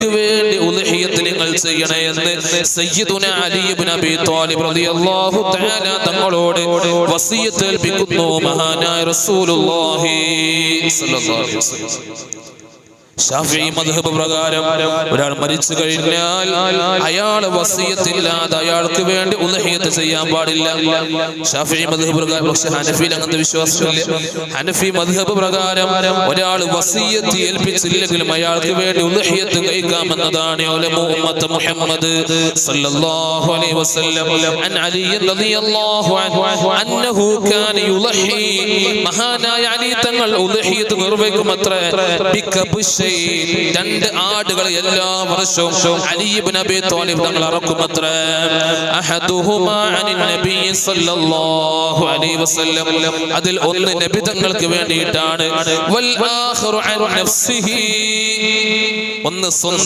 എനിക്ക് വേണ്ടി ഉദ്ഹിയത്ത് നിങ്ങൾ ചെയ്യണേ എന്ന് സയ്യിദുന അലി ഇബ്നു അബീ ത്വാലിബ് റളിയല്ലാഹു തആല തങ്ങളോട് വസിയത്ത് ഏൽപ്പിക്കുന്നു മഹാനായ റസൂലുള്ളാഹി സ്വല്ലല്ലാഹു അലൈഹി വസല്ലം. ശാഫിഈ മദ്ഹബ് പ്രകാരം ഒരാൾ മരിച്ചു കഴിഞ്ഞാൽ അയാൾ വസിയത്തില്ലാതെ അയാൾക്ക് വേണ്ടി ഉദ്ഹിയത്ത് ചെയ്യാൻ പാടില്ല. ശാഫിഈ മദ്ഹബ് പ്രകാരം. പക്ഷേ ഹനഫിയിൽ അങ്ങനത്തെ വിശ്വാസമില്ല. ഹനഫി മദ്ഹബ് പ്രകാരം ഒരാൾ വസിയത്ത് ഏൽപ്പിച്ചില്ലെങ്കിലും അയാൾക്ക് വേണ്ടി ഉദ്ഹിയത്ത് കഴിക്കാമെന്നതാണ് ഉമ്മത്ത് മുഹമ്മദ് സല്ലല്ലാഹു അലൈഹി വസല്ലം. അൻ അലി റളിയല്ലാഹു അൻഹു അന്നഹു കാന യുളഹി, മഹാനായ അലി തങ്ങൾ ഉദ്ഹിയത്ത് നിർവഹിക്കുമത്രേ ബികബ്ശ, രണ്ട് ആടുകൾ എല്ലാ വർഷവും അലി ഇബ്നു അബീ ത്വാലിബ് തങ്ങൾ അറക്കുമത്രേ. അഹദുഹുമാ അനിൻ നബി സല്ലല്ലാഹു അലൈഹി വസല്ലം, അതിൽ ഒന്ന് നബി തങ്ങൾക്ക് വേണ്ടിയിട്ടാണ്. വൽ ആഖിറു അൻ നഫ്സിഹി, ഒന്ന് സ്വന്തം